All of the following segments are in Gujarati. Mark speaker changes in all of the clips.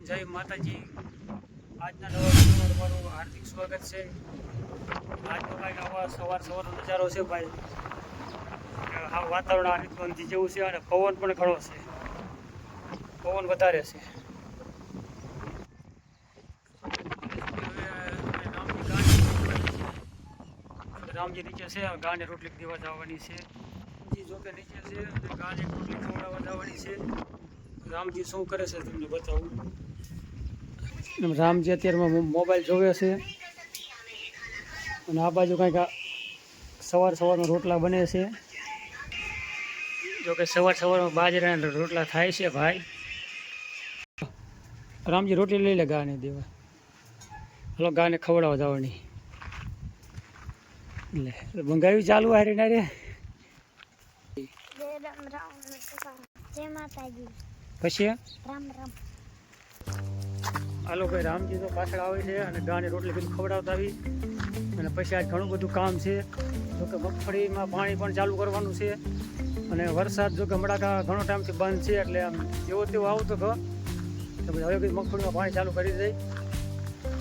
Speaker 1: જય માતાજી। આજના નવા વિડીયોમાં તમારું હાર્દિક સ્વાગત છે। આજનો કાંઈક આવા સવારનો નજારો છે ભાઈ। આ વાતાવરણ આ રીતનું નથી જેવું છે અને પવન પણ ઘણો છે, પવન વધારે છે। રામજી નીચે છે, ગાને રોટલી દેવા જવાની છે। જો કે નીચે છે અને ગાને રોટલી ખવડાવવા જવાની છે। રામજી શું કરે છે તમને બતાવું। રામજી અત્યારમાં મોબાઈલ જોવે છે અને આ બાજુ કંઈક સવારમાં રોટલા બને છે। જો કે સવારમાં બાજરાના રોટલા થાય છે ભાઈ। રામજી રોટલી લઈ લે ગાને દેવા, હલો ગાને ખવડાવવા જવાની। એટલે મંગાવી ચાલુ હારે ના રે પછી રામ રામ। હાલો ભાઈ, રામજી તો પાછળ આવે છે અને ગાને રોટલી બધી ખવડાવતા આવી અને પછી આજ ઘણું બધું કામ છે। જોકે મગફળીમાં પાણી પણ ચાલુ કરવાનું છે અને વરસાદ જોકે મડાકા ઘણો ટાઈમથી બંધ છે, એટલે આમ જેવો તેવો આવતો હતો તો હવે કંઈ મગફળીમાં પાણી ચાલુ કરી દઈ,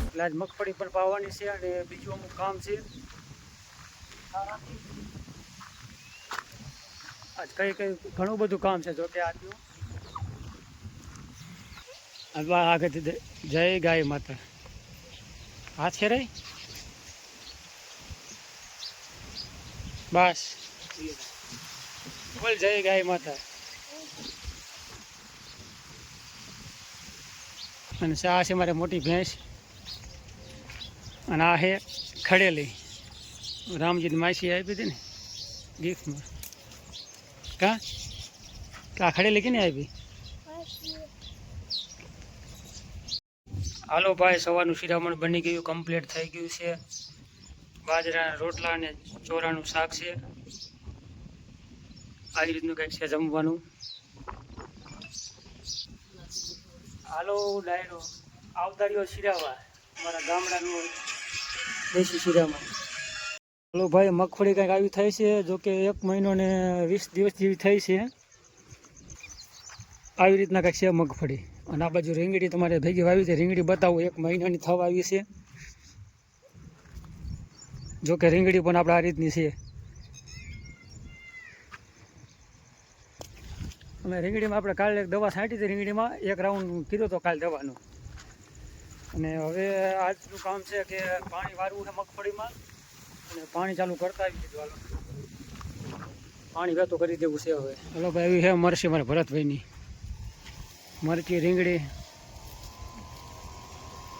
Speaker 1: એટલે આજ મગફળી પણ પાવાની છે અને બીજું અમુક કામ છે। આજ કઈ ઘણું બધું કામ છે જોકે આજનું। આગળથી જય ગાય માતા હાથ છે રહી બસ બોલ જય ગાય માતા। અને આ છે મારે મોટી ભેંસ અને આ છે ખડેલી, રામજીની માસી આપી હતી ને ગિફ્ટમાં। કા ખડેલી કેને આપી? હાલો ભાઈ, સવારનું શિરામણ બની ગયું, કમ્પ્લીટ થઈ ગયું છે। બાજરાના રોટલા અને ચોરાનું શાક છે। આવી રીતનું કંઈક છે જમવાનું। હાલો ડાયરો આવતારીઓ શિરાવા, અમારા ગામડાનું દેશી શિરામણ। હાલો ભાઈ, મગફળી કંઈક આવી થઈ છે, જોકે 1 મહિનો ને 20 દિવસ જેવી થઈ છે। આવી રીતના કંઈક છે મગફળી અને આ બાજુ રીંગણી તમારે ભેગી વાવી છે। રીંગણી બતાવું, 1 મહિનાની થવા આવી છે। જોકે રીંગણી પણ આપણે આ રીતની છે। અમે રીંગણીમાં આપણે કાલે એક દવા છાંટી હતી, રીંગણીમાં 1 રાઉન્ડ કીધો હતો કાલે દવાનો। અને હવે આજનું કામ છે કે પાણી વારવું છે મગફળીમાં અને પાણી ચાલુ કરતા આવી દીધું। હાલો પાણી વહેતું કરી દેવું છે હવે। હાલો ભાઈ, એવી છે મરસી મારે ભરતભાઈની મરચી રીંગણી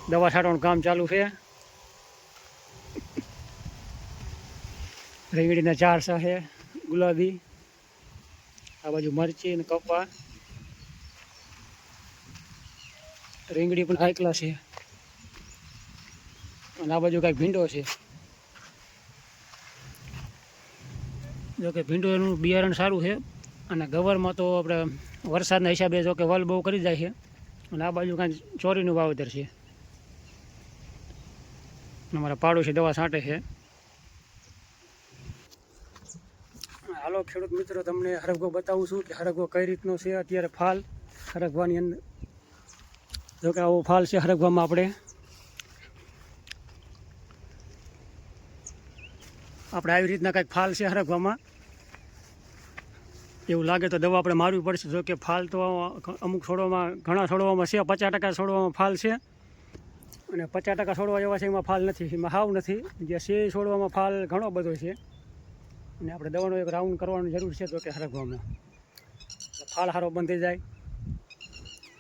Speaker 1: દવા છાંટવાનું કામ ચાલુ છે। રીંગણીના 4 સા છે ગુલાબી, આ બાજુ મરચી અને કપા, રીંગણી પણ હાઈ ક્લાસ છે અને આ બાજુ કાંઈક ભીંડો છે। જોકે ભીંડોનું બિયારણ સારું છે અને ગવરમાં તો આપણે વરસાદના હિસાબે જોકે વલ બહુ કરી જાય છે અને આ બાજુ કાંઈ ચોરીનું વાવેતર છે। અમારા પાડોશી દવા છાંટે છે। હાલો ખેડૂત મિત્રો, તમને હરગવો બતાવું છું કે હરગવો કઈ રીતનો છે અત્યારે ફાલ હરગવાની અંદર। જોકે આવો ફાલ છે હરગવામાં। આપણે આવી રીતના કંઈક ફાલ છે હરગવામાં। એવું લાગે તો દવા આપણે મારવી પડશે। જોકે ફાલ તો અમુક છોડવામાં, ઘણા છોડવામાં છે, 50% છોડવામાં ફાલ છે અને 50% છોડવા જેવા છે એમાં ફાલ નથી, એમાં હાવ નથી। જે છે છોડવામાં ફાલ ઘણો બધો છે અને આપણે દવાનો 1 રાઉન્ડ કરવાની જરૂર છે જોકે હરગવામાં, ફાલ સારો બંધ થઈ જાય।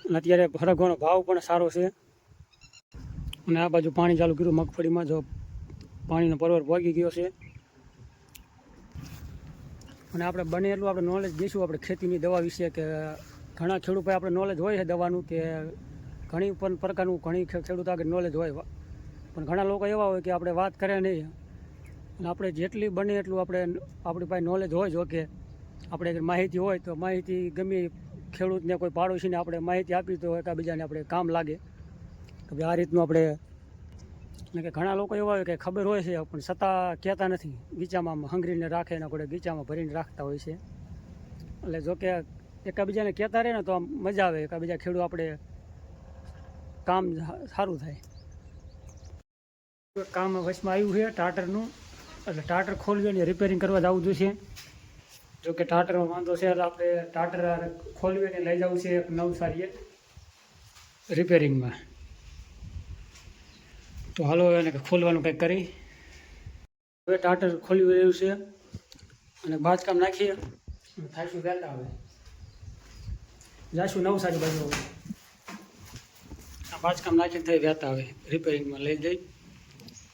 Speaker 1: અને અત્યારે હરગવાનો ભાવ પણ સારો છે અને આ બાજુ પાણી ચાલુ કર્યું મગફળીમાં, જો પાણીનો પરવર પહોંચી ગયો છે। અને આપણે બને એટલું આપણે નોલેજ દઈશું આપણે ખેતીની દવા વિશે, કે ઘણા ખેડૂત ભાઈ આપણે નોલેજ હોય છે દવાનું, કે ઘણી પણ પ્રકારનું ઘણી ખેડૂત આગળ નોલેજ હોય, પણ ઘણા લોકો એવા હોય કે આપણે વાત કરે નહીં। અને આપણે જેટલી બને એટલું આપણી પાસે નોલેજ હોય, જો કે આપણે માહિતી હોય તો માહિતી ગમે ખેડૂતને, કોઈ પાડોશીને આપણે માહિતી આપી તો એકાબીજાને આપણે કામ લાગે કે ભાઈ આ રીતનું આપણે। કે ઘણા લોકો એવા હોય કે ખબર હોય છે પણ છતાં કહેતા નથી, ગીચામાં હંગરીને રાખે ને કોઈ ગીચામાં ભરીને રાખતા હોય છે। એટલે જોકે એકાબીજાને કહેતા રહે ને તો આમ મજા આવે, એકાબીજા ખેડૂત આપણે કામ સારું થાય. કામ વચમાં આવ્યું છે ટાટરનું, એટલે ટાટર ખોલવી અને રિપેરિંગ કરવા જવું જોઈશે. જો કે ટાટરમાં વાંધો છે એટલે આપણે ટાટર ખોલવી અને લઈ જવું છે નવસારીએ રિપેરિંગમાં. તો હાલો એને ખોલવાનું કંઈક કરી. હવે ટાટર ખોલી રહ્યું છે અને બાંધકામ નાખીએ થાશું વહેતા હવે જાશું નવસારી બાજુ. આ બાંધકામ નાખીને થઈ વહેતા હવે રિપેરિંગમાં લઈ જઈ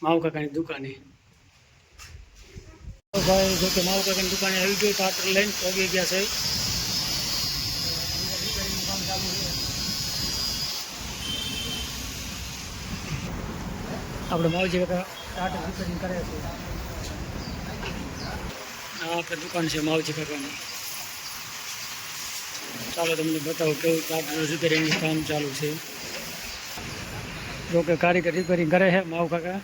Speaker 1: માવ કાકાની દુકાને. ભાઈ જો કે માવ કાકાની દુકાને આવી ગઈ, ટાટર લઈને પહોંચી ગયા છે. રિપેરિંગનું કામ ચાલુ છે. આપણે માવજી કાકા ટાટર રિપેરિંગ કરે છે. આ આપણે દુકાન છે માવજી કાકાની. ચાલો તમને બતાવો કેવું ટાટર રિપેરિંગનું કામ ચાલુ છે. જો કે કારીગર રિપેરિંગ કરે છે માવ કાકા.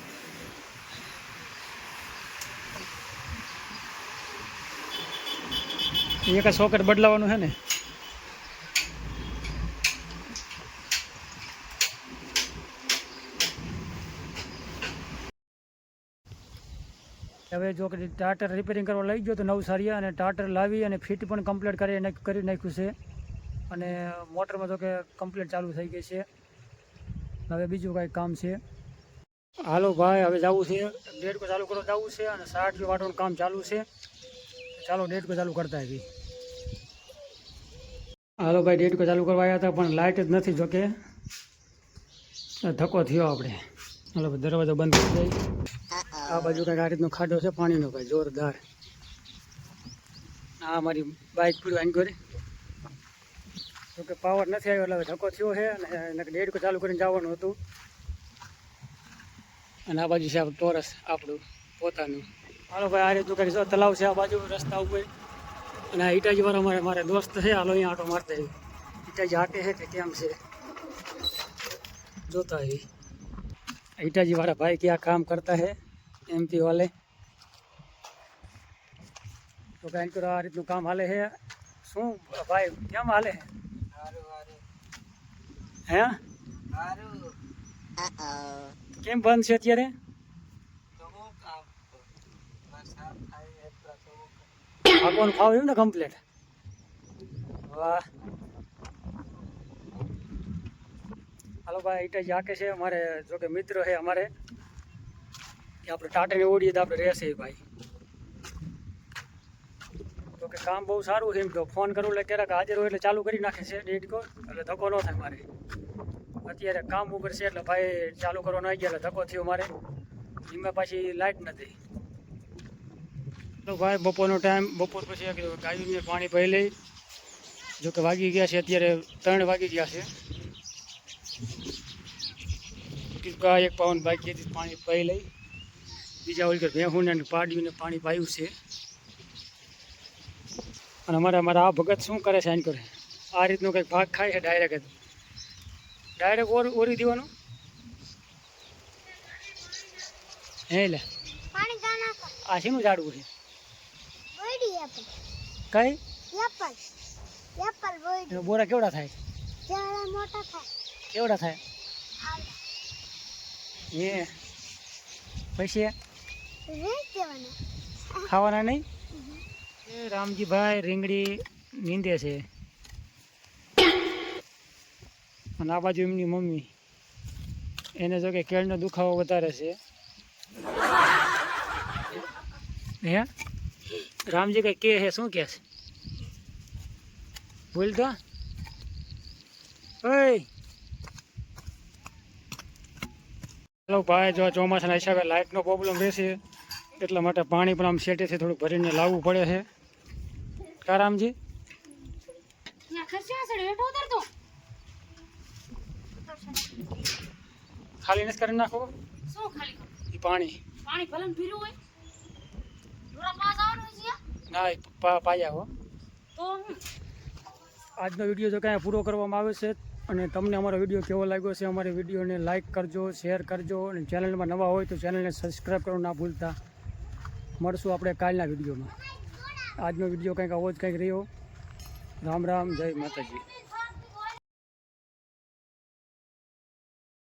Speaker 1: એક સોકેટ બદલાવાનું છે ને. હવે જો કે ટાટર રિપેરિંગ કરવા લઈ ગયો તો નવસારી, અને ટાટર લાવી અને ફિટ પણ કમ્પ્લીટ કરી નાખ્યું છે. અને મોટરમાં જો કે કમ્પ્લીટ ચાલુ થઈ ગઈ છે. હવે બીજું કાંઈ કામ છે. હાલો ભાઈ હવે જવું છે ડેડકો ચાલુ કરવા જવું છે અને 60 વાટવાનું કામ ચાલુ છે. ચાલો ડેડકો ચાલુ કરતા આવી. હાલો ભાઈ ડેડકો ચાલુ કરવા આવ્યા હતા પણ લાઇટ જ નથી. જોકે ધક્કો થયો આપણે. હાલો દરવાજો બંધ કરી દઈ. આ બાજુ કંઈક આ રીતનો ખાડો છે પાણીનો ભાઈ જોરદાર. આ મારી બાઇક પીડું આની કરે. જોકે પાવર નથી આવ્યો એટલે હવે ધક્કો થયો છે અને ડેડકો ચાલુ કરીને જવાનું હતું. અને આ બાજુ છે આપણું ટોરસ આપણું પોતાનું. હાલો ભાઈ આ રીતનું કંઈક જો તલાવ છે આ બાજુ રસ્તા ઉપર. અને આ ઈટાજીવાળા મારે દોસ્ત છે. હાલો અહીંયા આટો મારતા આવી. ઈટાજી હાકે છે કે કેમ છે જોતા આવી. ઈટાજીવાળા ભાઈ ક્યાં કામ કરતા है एमपी वाले. તો કાંઈ કરો આ રીતનું કામ હાલે છે. શું ભાઈ કેમ હાલે હે? કેમ બંધ છે અત્યારે? આગવાનું ખાવ એમ ને કમ્પ્લીટ. વાહ. હાલો ભાઈ ઈટાજી હાકે છે અમારે. જો કે મિત્ર છે અમારે કે આપણે ટાટાને ઓડીએ તો આપણે રહેશે ભાઈ. તો કે કામ બહુ સારું છે એમ. તો ફોન કરું એટલે ક્યારેક હાજર હોય એટલે ચાલુ કરી નાખે છે ડેડકો, એટલે ધક્કો ન થાય મારે. અત્યારે કામ ઉપર છે એટલે ભાઈ ચાલુ કરવાનો આવી ગયા એટલે ધક્કો થયો મારે. એમાં પાછી લાઇટ નથી. તો ભાઈ બપોરનો ટાઈમ, બપોર પછી ગાયોને પાણી પી લઈ. જો કે વાગી ગયા છે અત્યારે 3 વાગી ગયા છે. એક પાવન બાકી હતી પાણી પી લઈ. બીજા ઓલી ભેહુંને પાડીને પાણી પાયું છે. અને અમારા આ ભગત શું કરે છે? આને કરે આ રીતનું કંઈક ભાગ ખાય છે ડાયરેક્ટ ઓરી દેવાનું. હે લે આ શેનું ઝાડવું છે? કઈ બોરા કેવડા થાય? કેવડા થાય? એ પછી ખાવાના નહીં? એ રામજીભાઈ રીંગણી નીંદે છે. અને આ બાજુ એમની મમ્મી, એને જો કે કેળનો દુખાવો વધારે છે. હે રામજી કઈ કે છે? શું કે છે? બોલ તો. ઓય ચાલો ભાઈ જો ચોમાસાના હિસાબે લાઇટનો પ્રોબ્લેમ રહેશે એટલા માટે પાણી પણ આમ શેટેથી થોડુંક ભરીને લાવવું પડે છે. કા રામજી? ખાલી નથી કરી નાખો પાણી. ના પાયા હો. આજનો વિડીયો જો કાંઈ પૂરો કરવામાં આવે છે. અને તમને અમારો વિડીયો કેવો લાગ્યો છે? અમારી વિડીયોને લાઇક કરજો, શેર કરજો, અને ચેનલમાં નવા હોય તો ચેનલને સબસ્ક્રાઈબ કરવાનું ના ભૂલતા. મળશું આપણે કાલના વિડીયોમાં. આજનો વિડીયો કંઈક આવો જ કંઈક રહ્યો. રામ રામ, જય માતાજી.